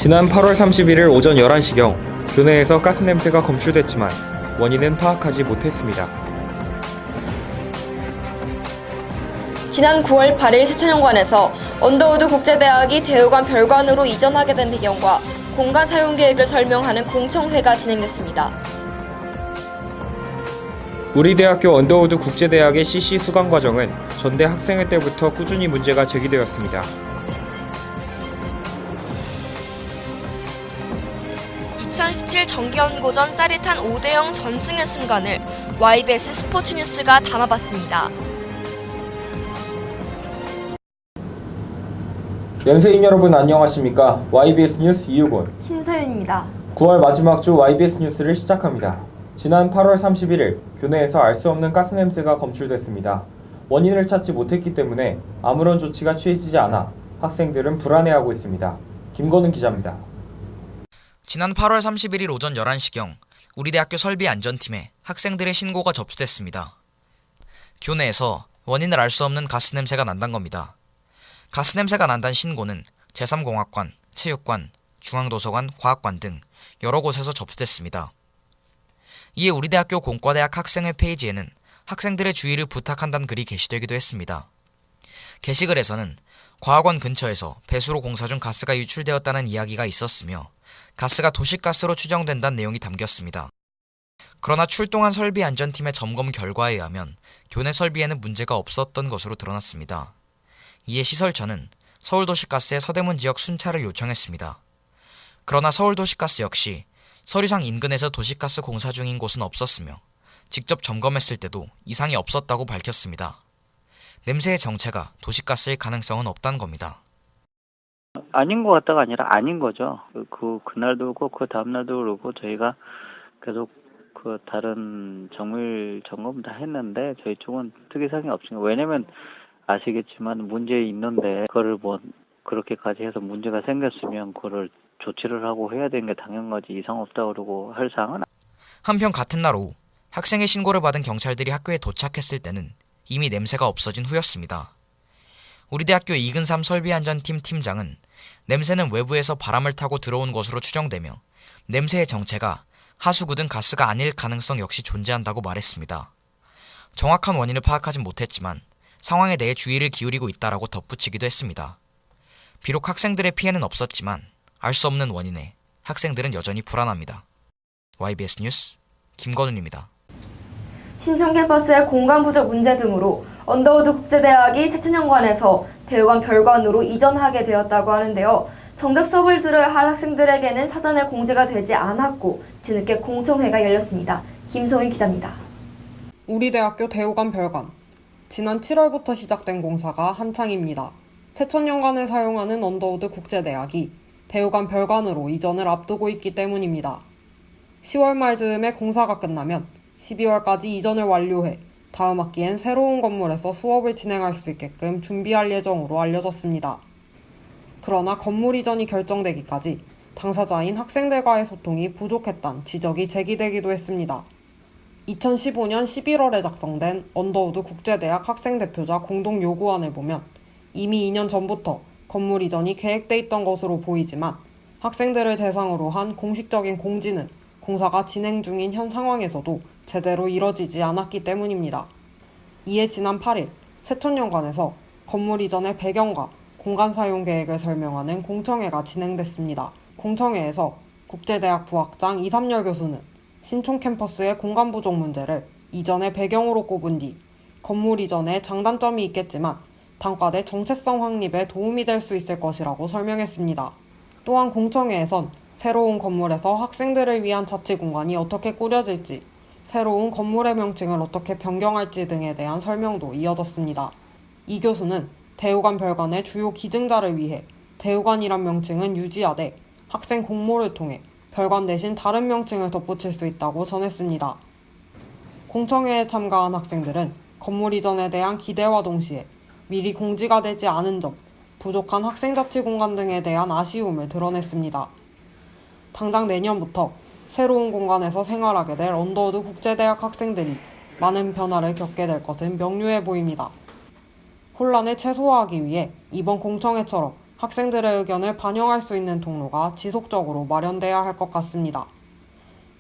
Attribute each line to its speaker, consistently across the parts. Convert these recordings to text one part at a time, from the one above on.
Speaker 1: 지난 8월 31일 오전 11시경 교내에서 가스 냄새가 검출됐지만 원인은 파악하지 못했습니다.
Speaker 2: 지난 9월 8일 세천연관에서 언더우드 국제대학이 대우관 별관으로 이전하게 된 배경과 공간 사용 계획을 설명하는 공청회가 진행됐습니다.
Speaker 1: 우리 대학교 언더우드 국제대학의 CC 수강 과정은 전대 학생회 때부터 꾸준히 문제가 제기되었습니다.
Speaker 2: 2017 정기연고전 짜릿한 5대0 전승의 순간을 YBS 스포츠뉴스가 담아봤습니다.
Speaker 1: 연세인 여러분 안녕하십니까? YBS 뉴스 이유곤
Speaker 2: 신서윤입니다.
Speaker 1: 9월 마지막 주 YBS 뉴스를 시작합니다. 지난 8월 31일 교내에서 알 수 없는 가스 냄새가 검출됐습니다. 원인을 찾지 못했기 때문에 아무런 조치가 취해지지 않아 학생들은 불안해하고 있습니다. 김건은 기자입니다.
Speaker 3: 지난 8월 31일 오전 11시경 우리 대학교 설비안전팀에 학생들의 신고가 접수됐습니다. 교내에서 원인을 알 수 없는 가스 냄새가 난다는 겁니다. 가스 냄새가 난다는 신고는 제3공학관, 체육관, 중앙도서관, 과학관 등 여러 곳에서 접수됐습니다. 이에 우리 대학교 공과대학 학생회 페이지에는 학생들의 주의를 부탁한다는 글이 게시되기도 했습니다. 게시글에서는 과학원 근처에서 배수로 공사 중 가스가 유출되었다는 이야기가 있었으며 가스가 도시가스로 추정된다는 내용이 담겼습니다. 그러나 출동한 설비안전팀의 점검 결과에 의하면 교내 설비에는 문제가 없었던 것으로 드러났습니다. 이에 시설처는 서울도시가스의 서대문 지역 순찰을 요청했습니다. 그러나 서울도시가스 역시 서류상 인근에서 도시가스 공사 중인 곳은 없었으며 직접 점검했을 때도 이상이 없었다고 밝혔습니다. 냄새의 정체가 도시가스일 가능성은 없다는 겁니다.
Speaker 4: 아닌 것 같다가 아니라 아닌 거죠. 그날도 그렇고 그 다음날도 그렇고 저희가 계속 그 다른 정밀 점검 다 했는데 저희 쪽은 특이사항이 없습니다. 왜냐면 아시겠지만 문제 있는데 그거를 뭐 그렇게까지 해서 문제가 생겼으면 그거를 조치를 하고 해야 되는 게 당연한 거지 이상 없다 그러고 할 사항은.
Speaker 3: 한편 같은 날 오후 학생의 신고를 받은 경찰들이 학교에 도착했을 때는 이미 냄새가 없어진 후였습니다. 우리 대학교 이근삼 설비안전팀 팀장은 냄새는 외부에서 바람을 타고 들어온 것으로 추정되며 냄새의 정체가 하수구 등 가스가 아닐 가능성 역시 존재한다고 말했습니다. 정확한 원인을 파악하진 못했지만 상황에 대해 주의를 기울이고 있다라고 덧붙이기도 했습니다. 비록 학생들의 피해는 없었지만 알 수 없는 원인에 학생들은 여전히 불안합니다. YBS 뉴스 김건훈입니다.
Speaker 2: 신촌 캠퍼스의 공간 부족 문제 등으로 언더우드 국제대학이 세천연관에서 대우관 별관으로 이전하게 되었다고 하는데요. 정작 수업을 들어야 할 학생들에게는 사전에 공지가 되지 않았고 뒤늦게 공청회가 열렸습니다. 김송희 기자입니다.
Speaker 5: 우리 대학교 대우관 별관. 지난 7월부터 시작된 공사가 한창입니다. 세천연관을 사용하는 언더우드 국제대학이 대우관 별관으로 이전을 앞두고 있기 때문입니다. 10월 말 즈음에 공사가 끝나면 12월까지 이전을 완료해 다음 학기엔 새로운 건물에서 수업을 진행할 수 있게끔 준비할 예정으로 알려졌습니다. 그러나 건물 이전이 결정되기까지 당사자인 학생들과의 소통이 부족했다는 지적이 제기되기도 했습니다. 2015년 11월에 작성된 언더우드 국제대학 학생대표자 공동요구안을 보면 이미 2년 전부터 건물 이전이 계획돼 있던 것으로 보이지만 학생들을 대상으로 한 공식적인 공지는 공사가 진행 중인 현 상황에서도 제대로 이뤄지지 않았기 때문입니다. 이에 지난 8일 세천연관에서 건물 이전의 배경과 공간 사용 계획을 설명하는 공청회가 진행됐습니다. 공청회에서 국제대학 부학장 이삼열 교수는 신촌 캠퍼스의 공간 부족 문제를 이전의 배경으로 꼽은 뒤 건물 이전에 장단점이 있겠지만 단과대 정체성 확립에 도움이 될 수 있을 것이라고 설명했습니다. 또한 공청회에선 새로운 건물에서 학생들을 위한 자치 공간이 어떻게 꾸려질지, 새로운 건물의 명칭을 어떻게 변경할지 등에 대한 설명도 이어졌습니다. 이 교수는 대우관 별관의 주요 기증자를 위해 대우관이란 명칭은 유지하되 학생 공모를 통해 별관 대신 다른 명칭을 덧붙일 수 있다고 전했습니다. 공청회에 참가한 학생들은 건물 이전에 대한 기대와 동시에 미리 공지가 되지 않은 점, 부족한 학생자치 공간 등에 대한 아쉬움을 드러냈습니다. 당장 내년부터 새로운 공간에서 생활하게 될 언더우드 국제대학 학생들이 많은 변화를 겪게 될 것은 명료해 보입니다. 혼란을 최소화하기 위해 이번 공청회처럼 학생들의 의견을 반영할 수 있는 통로가 지속적으로 마련돼야 할 것 같습니다.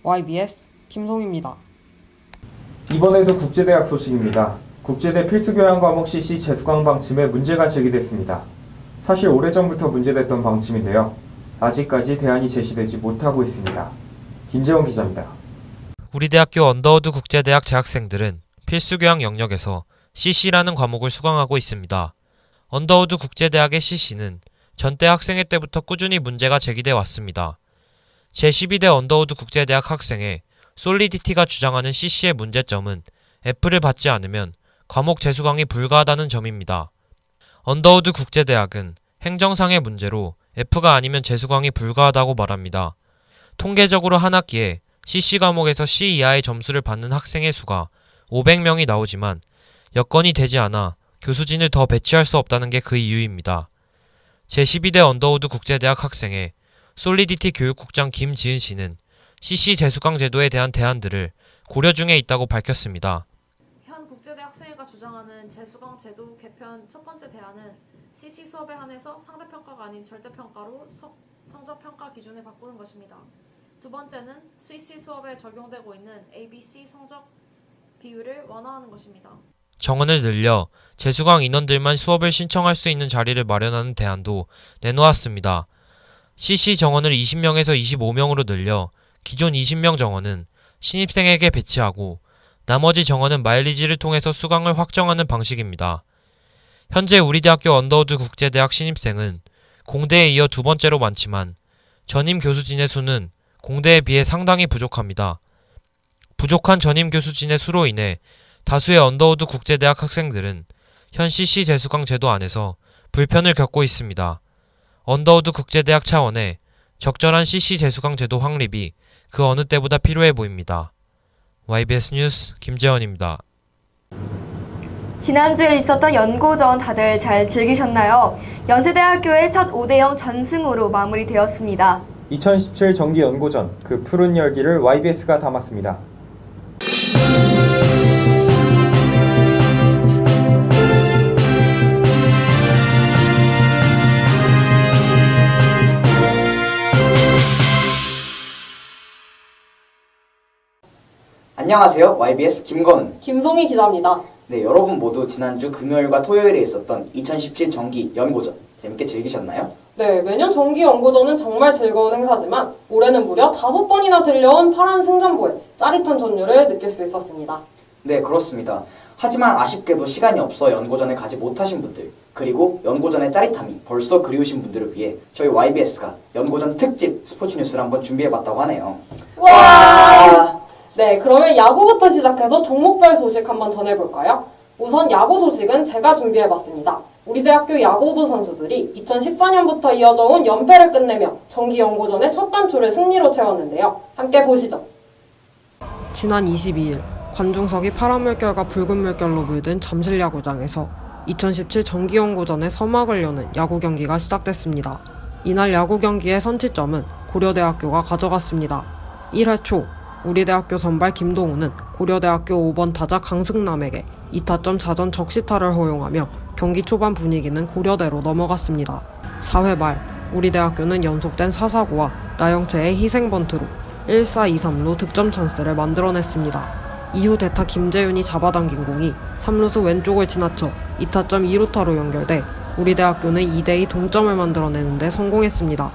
Speaker 5: YBS 김송입니다.
Speaker 1: 이번에도 국제대학 소식입니다. 국제대 필수교양 과목 CC 재수강 방침에 문제가 제기됐습니다. 사실 오래전부터 문제됐던 방침인데요. 아직까지 대안이 제시되지 못하고 있습니다. 김재원 기자입니다.
Speaker 6: 우리 대학교 언더우드 국제대학 재학생들은 필수교양 영역에서 CC라는 과목을 수강하고 있습니다. 언더우드 국제대학의 CC는 전대 학생회 때부터 꾸준히 문제가 제기돼 왔습니다. 제12대 언더우드 국제대학 학생회 솔리디티가 주장하는 CC의 문제점은 F를 받지 않으면 과목 재수강이 불가하다는 점입니다. 언더우드 국제대학은 행정상의 문제로 F가 아니면 재수강이 불가하다고 말합니다. 통계적으로 한 학기에 CC 과목에서 C 이하의 점수를 받는 학생의 수가 500명이 나오지만 여건이 되지 않아 교수진을 더 배치할 수 없다는 게 그 이유입니다. 제12대 언더우드 국제대학 학생회 솔리디티 교육국장 김지은 씨는 CC 재수강 제도에 대한 대안들을 고려 중에 있다고 밝혔습니다.
Speaker 7: 현 국제대 학생회가 주장하는 재수강 제도 개편 첫 번째 대안은 CC 수업에 한해서 상대평가가 아닌 절대평가로 성적평가 기준을 바꾸는 것입니다. 두 번째는 CC 수업에 적용되고 있는 ABC 성적 비율을 완화하는 것입니다.
Speaker 6: 정원을 늘려 재수강 인원들만 수업을 신청할 수 있는 자리를 마련하는 대안도 내놓았습니다. CC 정원을 20명에서 25명으로 늘려 기존 20명 정원은 신입생에게 배치하고 나머지 정원은 마일리지를 통해서 수강을 확정하는 방식입니다. 현재 우리 대학교 언더우드 국제대학 신입생은 공대에 이어 두 번째로 많지만 전임 교수진의 수는 공대에 비해 상당히 부족합니다. 부족한 전임 교수진의 수로 인해 다수의 언더우드 국제대학 학생들은 현 CC 재수강 제도 안에서 불편을 겪고 있습니다. 언더우드 국제대학 차원의 적절한 CC 재수강 제도 확립이 그 어느 때보다 필요해 보입니다. YBS 뉴스 김재원입니다.
Speaker 2: 지난주에 있었던 연고전 다들 잘 즐기셨나요? 연세대학교의 첫 5대0 전승으로 마무리되었습니다.
Speaker 1: 2017 정기 연고전 그 푸른 열기를 YBS가 담았습니다.
Speaker 8: 안녕하세요. YBS 김건우.
Speaker 5: 김송희 기자입니다.
Speaker 8: 네, 여러분 모두 지난주 금요일과 토요일에 있었던 2017 정기 연고전 재밌게 즐기셨나요?
Speaker 5: 네, 매년 정기 연고전은 정말 즐거운 행사지만 올해는 무려 5번이나 들려온 파란 승전보에 짜릿한 전율을 느낄 수 있었습니다.
Speaker 8: 네, 그렇습니다. 하지만 아쉽게도 시간이 없어 연고전을 가지 못하신 분들, 그리고 연고전의 짜릿함이 벌써 그리우신 분들을 위해 저희 YBS가 연고전 특집 스포츠 뉴스를 한번 준비해봤다고 하네요.
Speaker 5: 와! 네, 그러면 야구부터 시작해서 종목별 소식 한번 전해볼까요? 우선 야구 소식은 제가 준비해봤습니다. 우리 대학교 야구부 선수들이 2014년부터 이어져 온 연패를 끝내며 정기 연고전의 첫 단추를 승리로 채웠는데요. 함께 보시죠. 지난 22일 관중석이 파란 물결과 붉은 물결로 물든 잠실야구장에서 2017 정기 연고전의 서막을 여는 야구 경기가 시작됐습니다. 이날 야구 경기의 선취점은 고려대학교가 가져갔습니다. 1회 초 우리 대학교 선발 김동우는 고려대학교 5번 타자 강승남에게 2타점 자전 적시타를 허용하며 경기 초반 분위기는 고려대로 넘어갔습니다. 4회 말 우리 대학교는 연속된 사사구와 나영채의 희생번트로 1-4, 2-3루 득점 찬스를 만들어냈습니다. 이후 대타 김재윤이 잡아당긴 공이 3루수 왼쪽을 지나쳐 2타점 2루타로 연결돼 우리 대학교는 2대2 동점을 만들어내는데 성공했습니다.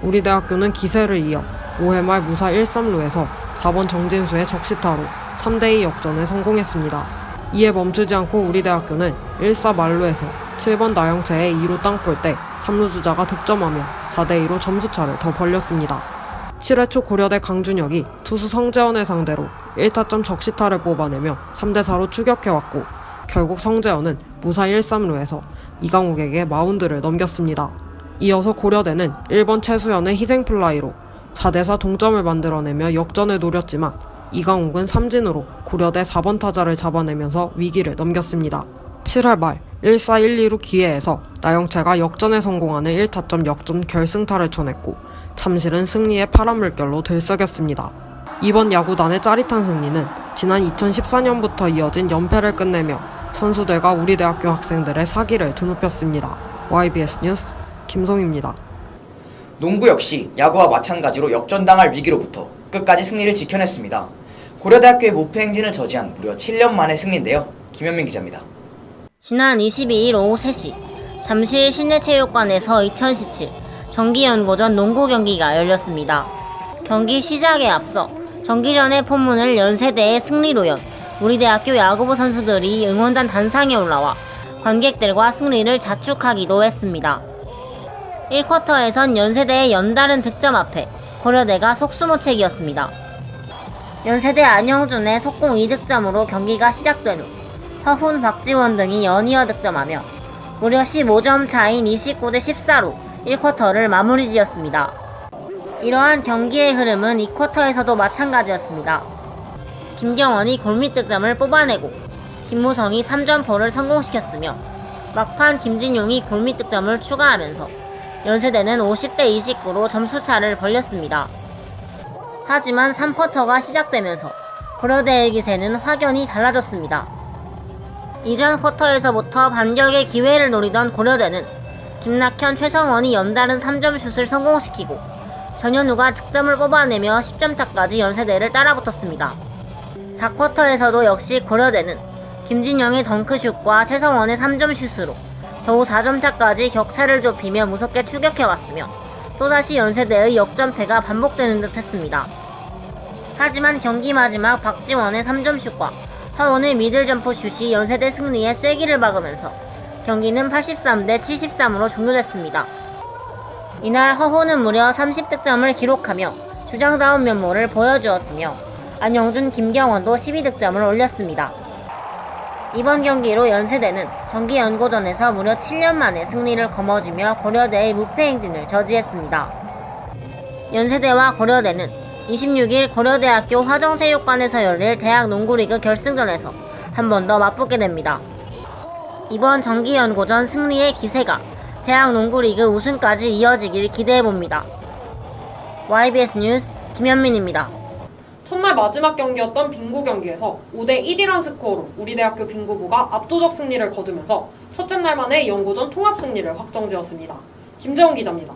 Speaker 5: 우리 대학교는 기세를 이어 5회 말 무사 1-3루에서 4번 정진수의 적시타로 3대2 역전에 성공했습니다. 이에 멈추지 않고 우리 대학교는 1-4 말루에서 7번 나영채의 2루 땅볼 때 3루 주자가 득점하며 4대2로 점수차를 더 벌렸습니다. 7회 초 고려대 강준혁이 투수 성재원을 상대로 1타점 적시타를 뽑아내며 3대4로 추격해왔고 결국 성재원은 무사 1-3루에서 이강욱에게 마운드를 넘겼습니다. 이어서 고려대는 1번 최수연의 희생플라이로 4대4 동점을 만들어내며 역전을 노렸지만 이강욱은 삼진으로 고려대 4번 타자를 잡아내면서 위기를 넘겼습니다. 7회 말 1-4, 1-2루 기회에서 나영채가 역전에 성공하는 1타점 역전 결승타를 쳐냈고 잠실은 승리의 파란 물결로 들썩였습니다. 이번 야구단의 짜릿한 승리는 지난 2014년부터 이어진 연패를 끝내며 선수들과 우리 대학교 학생들의 사기를 드높였습니다. YBS 뉴스 김성입니다.
Speaker 8: 농구 역시 야구와 마찬가지로 역전당할 위기로부터 끝까지 승리를 지켜냈습니다. 고려대학교의 무패 행진을 저지한 무려 7년 만의 승리인데요. 김현민 기자입니다.
Speaker 9: 지난 22일 오후 3시 잠실 실내체육관에서 2017 정기연고전 농구 경기가 열렸습니다. 경기 시작에 앞서 정기전의 포문을 연세대의 승리로 연 우리대학교 야구부 선수들이 응원단 단상에 올라와 관객들과 승리를 자축하기도 했습니다. 1쿼터에선 연세대의 연달은 득점 앞에 고려대가 속수무책이었습니다. 연세대 안영준의 속공 2득점으로 경기가 시작된 후 허훈, 박지원 등이 연이어 득점하며 무려 15점 차인 29대 14로 1쿼터를 마무리 지었습니다. 이러한 경기의 흐름은 2쿼터에서도 마찬가지였습니다. 김경원이 골밑 득점을 뽑아내고 김무성이 3점포를 성공시켰으며 막판 김진용이 골밑 득점을 추가하면서 연세대는 50대 29로 점수차를 벌렸습니다. 하지만 3쿼터가 시작되면서 고려대의 기세는 확연히 달라졌습니다. 이전 쿼터에서부터 반격의 기회를 노리던 고려대는 김낙현, 최성원이 연달은 3점 슛을 성공시키고 전현우가 득점을 뽑아내며 10점차까지 연세대를 따라붙었습니다. 4쿼터에서도 역시 고려대는 김진영의 덩크슛과 최성원의 3점 슛으로 겨우 4점차까지 격차를 좁히며 무섭게 추격해왔으며 또다시 연세대의 역전패가 반복되는 듯 했습니다. 하지만 경기 마지막 박지원의 3점 슛과 허훈의 미들 점프 슛이 연세대 승리에 쐐기를 박으면서 경기는 83대 73으로 종료됐습니다. 이날 허훈은 무려 30득점을 기록하며 주장다운 면모를 보여주었으며 안영준, 김경원도 12득점을 올렸습니다. 이번 경기로 연세대는 정기연고전에서 무려 7년 만에 승리를 거머쥐며 고려대의 무패 행진을 저지했습니다. 연세대와 고려대는 26일 고려대학교 화정체육관에서 열릴 대학 농구리그 결승전에서 한 번 더 맞붙게 됩니다. 이번 정기연고전 승리의 기세가 대학 농구리그 우승까지 이어지길 기대해봅니다. YBS 뉴스 김현민입니다.
Speaker 5: 첫날 마지막 경기였던 빙고 경기에서 5대 1이란 스코어로 우리대학교 빙고부가 압도적 승리를 거두면서 첫째 날 만에 연고전 통합 승리를 확정지었습니다. 김재원 기자입니다.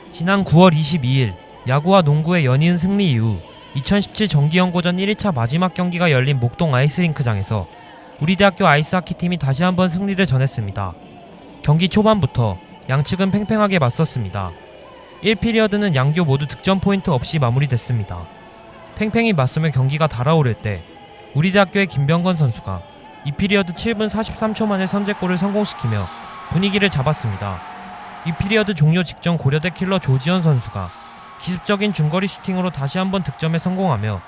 Speaker 6: 지난 9월 22일 야구와 농구의 연이은 승리 이후 2017 정기연고전 1일차 마지막 경기가 열린 목동 아이스링크장에서 우리대학교 아이스하키팀이 다시 한번 승리를 전했습니다. 경기 초반부터 양측은 팽팽하게 맞섰습니다. 1피리어드는 양교 모두 득점 포인트 없이 마무리됐습니다. 팽팽히 맞서며 경기가 달아오를 때 우리대학교의 김병건 선수가 2피리어드 7분 43초 만에 선제골을 성공시키며 분위기를 잡았습니다. 2피리어드 종료 직전 고려대 킬러 조지현 선수가 기습적인 중거리 슈팅으로 다시 한번 득점에 성공하며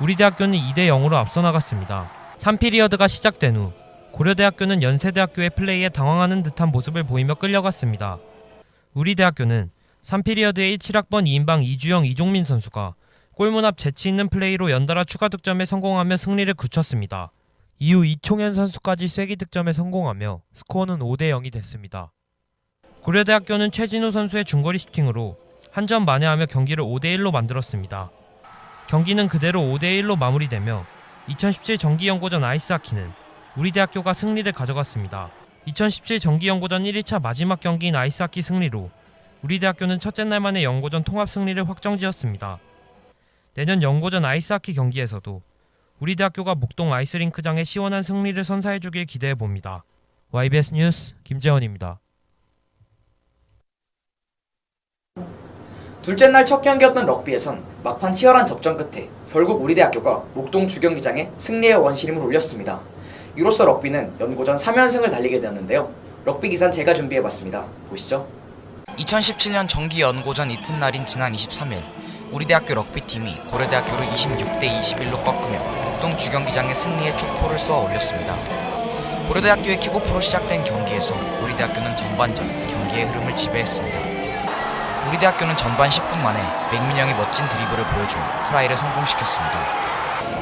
Speaker 6: 우리대학교는 2대 0으로 앞서 나갔습니다. 3피리어드가 시작된 후 고려대학교는 연세대학교의 플레이에 당황하는 듯한 모습을 보이며 끌려갔습니다. 우리대학교는 3피리어드의 17학번 2인방 이주영, 이종민 선수가 골문 앞 재치있는 플레이로 연달아 추가 득점에 성공하며 승리를 굳혔습니다. 이후 이총현 선수까지 쐐기 득점에 성공하며 스코어는 5대 0이 됐습니다. 고려대학교는 최진우 선수의 중거리 슈팅으로 한 점 만회하며 경기를 5대 1로 만들었습니다. 경기는 그대로 5대 1로 마무리되며 2017 정기연고전 아이스하키는 우리대학교가 승리를 가져갔습니다. 2017 정기연고전 1일차 마지막 경기인 아이스하키 승리로 우리대학교는 첫째 날 만에 연고전 통합 승리를 확정지었습니다. 내년 연고전 아이스하키 경기에서도 우리대학교가 목동 아이스링크장에 시원한 승리를 선사해주길 기대해봅니다. YBS 뉴스 김재원입니다.
Speaker 8: 둘째 날 첫 경기였던 럭비에선 막판 치열한 접전 끝에 결국 우리대학교가 목동 주경기장에 승리의 원시림을 올렸습니다. 이로써 럭비는 연고전 3연승을 달리게 되었는데요. 럭비 기사는 제가 준비해봤습니다. 보시죠.
Speaker 3: 2017년 정기연고전 이튿날인 지난 23일 우리대학교 럭비팀이 고려대학교를 26대 21로 꺾으며 목동 주경기장에 승리의 축포를 쏘아 올렸습니다. 고려대학교의 킥오프로 시작된 경기에서 우리대학교는 전반전 경기의 흐름을 지배했습니다. 우리대학교는 전반 10분 만에 맥민영이 멋진 드리블을 보여주며 트라이를 성공시켰습니다.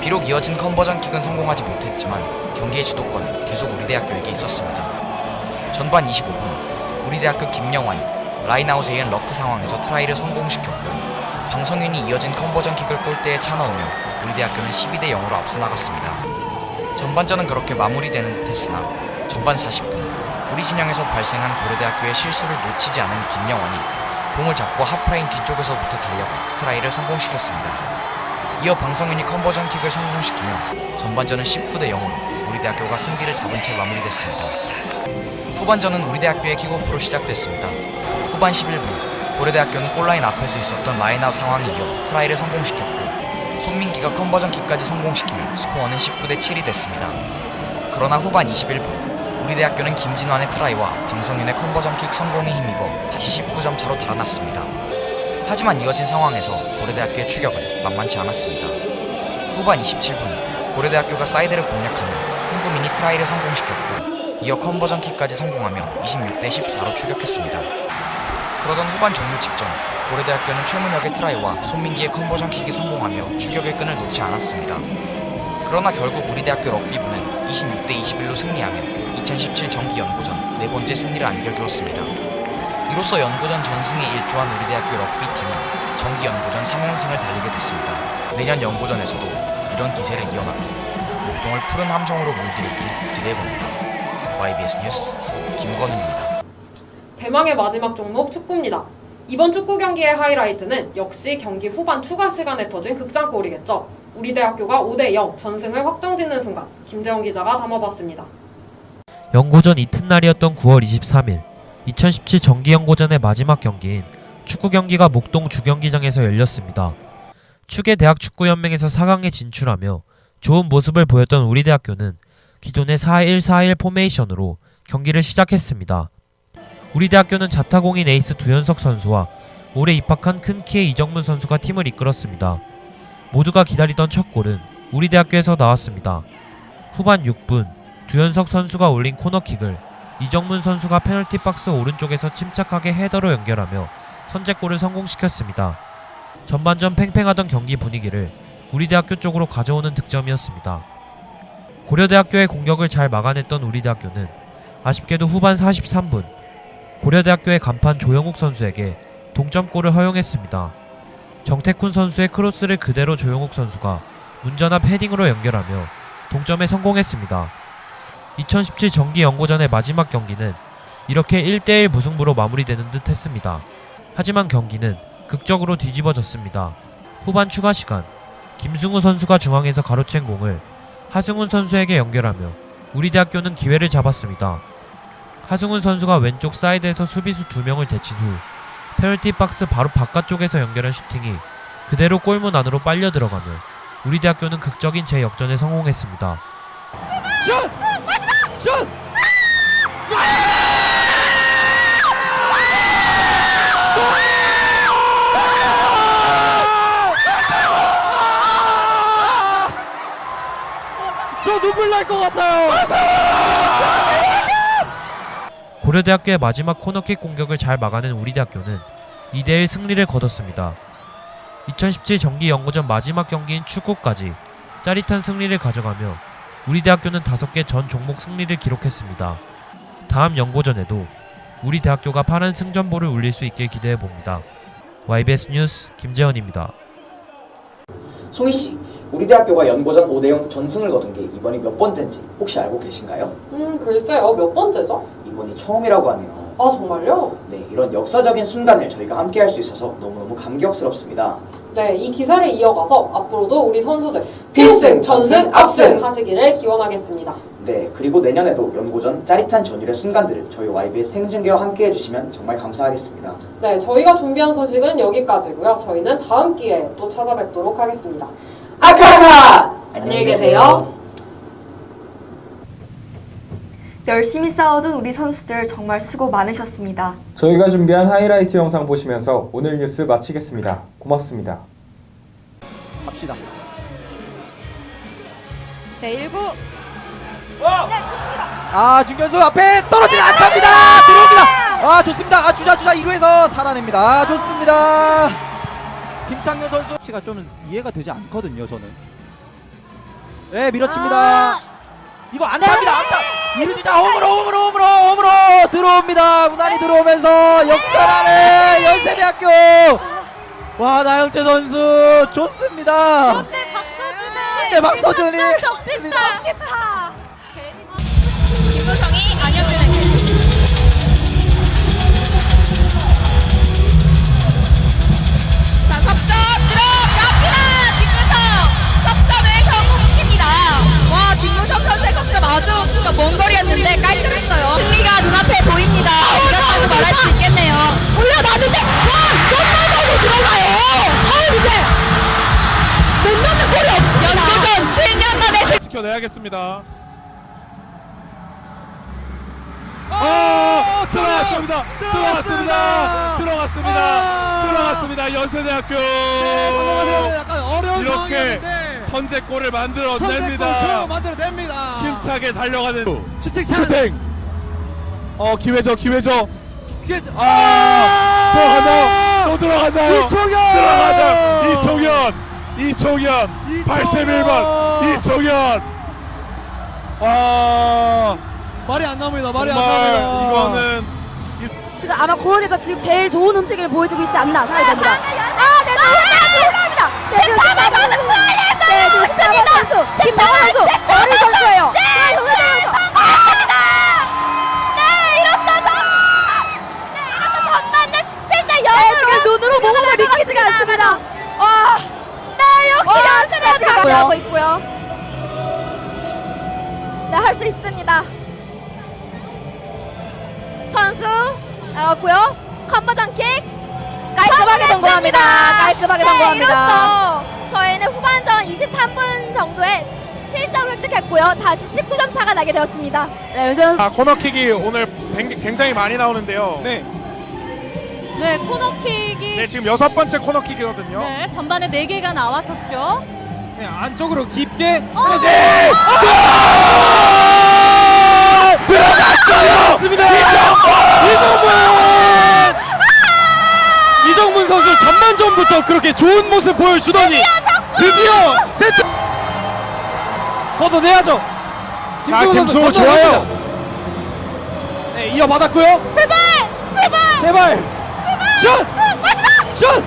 Speaker 3: 비록 이어진 컨버전 킥은 성공하지 못했지만 경기의 주도권은 계속 우리대학교에게 있었습니다. 전반 25분 우리대학교 김영환이 라인아웃에 의한 럭크 상황에서 트라이를 성공시켰고 방성윤이 이어진 컨버전 킥을 골대에 차넣으며 우리대학교는 12대 0으로 앞서 나갔습니다. 전반전은 그렇게 마무리되는 듯 했으나 전반 40분 우리 진영에서 발생한 고려대학교의 실수를 놓치지 않은 김영원이 공을 잡고 하프라인 뒤쪽에서부터 달려가 트라이를 성공시켰습니다. 이어 방성윤이 컨버전 킥을 성공시키며 전반전은 19대 0으로 우리 대학교가 승기를 잡은 채 마무리됐습니다. 후반전은 우리 대학교의 킥오프로 시작됐습니다. 후반 11분 고려대학교는 골라인 앞에서 있었던 라인아웃 상황에 이어 트라이를 성공시켰고 손민기가 컨버전 킥까지 성공시키며 스코어는 19대 7이 됐습니다. 그러나 후반 21분 우리 대학교는 김진환의 트라이와 방성윤의 컨버전킥 성공에 힘입어 다시 19점 차로 달아났습니다. 하지만 이어진 상황에서 고려대학교의 추격은 만만치 않았습니다. 후반 27분 고려대학교가 사이드를 공략하며 한구민이 트라이를 성공시켰고 이어 컨버전킥까지 성공하며 26대 14로 추격했습니다. 그러던 후반 종료 직전 고려대학교는 최문혁의 트라이와 손민기의 컨버전킥이 성공하며 추격의 끈을 놓지 않았습니다. 그러나 결국 우리 대학교 럭비부는 26대 21로 승리하며 2017 정기연고전 네 번째 승리를 안겨주었습니다. 이로써 연고전 전승에 일조한 우리 대학교 럭비팀은 정기연고전 3연승을 달리게 됐습니다. 내년 연고전에서도 이런 기세를 이어나가 목동을 푸른 함성으로 물들이길 기대해봅니다. YBS 뉴스 김건우입니다.
Speaker 5: 대망의 마지막 종목 축구입니다. 이번 축구 경기의 하이라이트는 역시 경기 후반 추가 시간에 터진 극장골이겠죠. 우리 대학교가 5대 0 전승을 확정짓는 순간 김재원 기자가 담아봤습니다.
Speaker 6: 연고전 이튿날이었던 9월 23일 2017 정기연고전의 마지막 경기인 축구 경기가 목동 주경기장에서 열렸습니다. 축의 대학축구연맹에서 4강에 진출하며 좋은 모습을 보였던 우리 대학교는 기존의 4-1-4-1 포메이션으로 경기를 시작했습니다. 우리 대학교는 자타공인 에이스 두현석 선수와 올해 입학한 큰 키의 이정문 선수가 팀을 이끌었습니다. 모두가 기다리던 첫 골은 우리 대학교에서 나왔습니다. 후반 6분 두현석 선수가 올린 코너킥을 이정문 선수가 페널티 박스 오른쪽에서 침착하게 헤더로 연결하며 선제골을 성공시켰습니다. 전반전 팽팽하던 경기 분위기를 우리 대학교 쪽으로 가져오는 득점이었습니다. 고려대학교의 공격을 잘 막아냈던 우리 대학교는 아쉽게도 후반 43분 고려대학교의 간판 조영욱 선수에게 동점골을 허용했습니다. 정태쿤 선수의 크로스를 그대로 조영욱 선수가 문전 앞 헤딩으로 연결하며 동점에 성공했습니다. 2017 정기연고전의 마지막 경기는 이렇게 1대1 무승부로 마무리되는 듯 했습니다. 하지만 경기는 극적으로 뒤집어졌습니다. 후반 추가 시간 김승우 선수가 중앙에서 가로챈 공을 하승훈 선수에게 연결하며 우리 대학교는 기회를 잡았습니다. 하승훈 선수가 왼쪽 사이드에서 수비수 2명을 제친 후 페널티 박스 바로 바깥쪽에서 연결한 슈팅이 그대로 골문 안으로 빨려 들어가며 우리 대학교는 극적인 재역전에 성공했습니다.
Speaker 1: 슛! 슛! 저 눈물 날 것 같아요.
Speaker 6: 고려대학교의 마지막 코너킥 공격을 잘 막아낸 우리 대학교는 2대1 승리를 거뒀습니다. 2017 정기연고전 마지막 경기인 축구까지 짜릿한 승리를 가져가며 우리 대학교는 5개 전 종목 승리를 기록했습니다. 다음 연고전에도 우리 대학교가 파란 승전보를 울릴 수 있길 기대해봅니다. YBS 뉴스 김재현입니다.
Speaker 8: 송희씨, 우리 대학교가 연고전 5대 0 전승을 거둔 게 이번이 몇 번째인지 혹시 알고 계신가요?
Speaker 5: 글쎄요. 몇 번째죠?
Speaker 8: 이번이 처음이라고 하네요.
Speaker 5: 아, 정말요?
Speaker 8: 네, 이런 역사적인 순간을 저희가 함께 할 수 있어서 너무너무 감격스럽습니다.
Speaker 5: 네, 이 기사를 이어가서 앞으로도 우리 선수들
Speaker 8: 필승, 전승, 압승!
Speaker 5: 하시기를 기원하겠습니다.
Speaker 8: 네, 그리고 내년에도 연고전 짜릿한 전율의 순간들을 저희 YBS 생중계와 함께 해주시면 정말 감사하겠습니다.
Speaker 5: 네, 저희가 준비한 소식은 여기까지고요. 저희는 다음 기회에 또 찾아뵙도록 하겠습니다.
Speaker 8: 아카아카!
Speaker 5: 안녕히 계세요.
Speaker 2: 열심히 싸워준 우리 선수들 정말 수고 많으셨습니다.
Speaker 1: 저희가 준비한 하이라이트 영상 보시면서 오늘 뉴스 마치겠습니다. 고맙습니다.
Speaker 10: 갑시다.
Speaker 11: 제1구
Speaker 10: 아, 중견수 앞에 떨어지는 안타입니다. 들어옵니다. 아, 좋습니다. 아, 주자 1루에서 살아냅니다. 아, 좋습니다. 김창현 선수 치가 좀 이해가 되지 않거든요, 저는. 네, 밀어칩니다. 이거 안타입니다. 안타. 2루 주자 홈으로 들어옵니다. 무난히 들어오면서 역전하는 연세대학교. 와, 나영채 선수 좋습니다. 네, 박서준이
Speaker 11: 김무성이 안영준에게 봐야겠습니다.
Speaker 10: 들어갔습니다.
Speaker 11: 들어갔습니다. 연세대학교
Speaker 10: 약간 어려운
Speaker 11: 이렇게
Speaker 10: 상황이었는데
Speaker 11: 선제골을 만들어냅니다.
Speaker 10: 만들어냅니다.
Speaker 11: 힘차게 달려가는
Speaker 10: 슈팅
Speaker 11: 기회죠.
Speaker 10: 들어간다.
Speaker 11: 또 들어간다요. 이청현 81번 이청현.
Speaker 10: 말이 안 나옵니다.
Speaker 11: 정말 이거는
Speaker 2: 지금 아마 고원에서 지금 제일 좋은 움직임을 보여주고 있지 않나 생각이 듭니다. 네, 올라갑니다. 14번 선수 투하했어요. 네, 14번 선수 김상원 선수 어린 선수예요. 네, 성공합니다. 네, 이렇어서 전반전 17대 0으로 눈으로 보고도 믿기지가 않습니다. 와, 네, 역시 연세대학교 하고 있고요. 네, 할 수 있습니다. 선수 나왔고요. 컨버전킥 깔끔하게 성공합니다. 깔끔하게 성공합니다. 이로써 저희는 후반전 23분 정도에 7점을 획득했고요. 다시 19점 차가 나게 되었습니다. 네,
Speaker 11: 코너킥이 오늘 굉장히 많이 나오는데요.
Speaker 10: 네.
Speaker 12: 네, 코너킥이
Speaker 11: 네, 지금 6번째 코너킥이거든요.
Speaker 12: 네, 전반에 4개가 나왔었죠.
Speaker 1: 네, 안쪽으로 깊게
Speaker 10: 이정문 선수 전반전부터 그렇게 좋은 모습 보여주더니 드디어 세트 걷어내야죠.
Speaker 11: 자, 김승호 좋아요.
Speaker 10: 네, 이어받았고요. 제발 슛 마지막 슛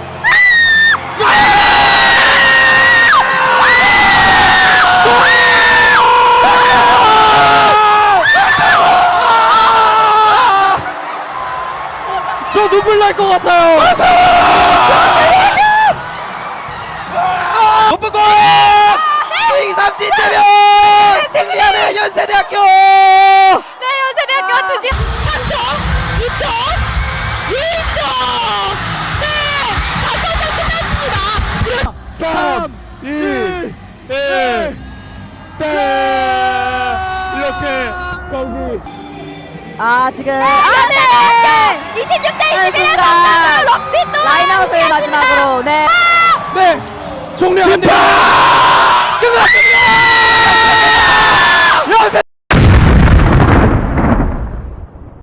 Speaker 10: 저 눈물 날 것 같아요. 오픈골! 스윙 삼진되면 승리하는 연세대학교!
Speaker 2: 네, 연세대학교 드디어 3초, 2초, 1초. 네, 반전전 끝났습니다.
Speaker 11: 3, 2, 1, 네. 이렇게 경기
Speaker 2: 지금 네. 26대 21에서 럭비도 라인아웃을 마지막으로 네.
Speaker 10: 네, 종료합니다. 끝났습니다.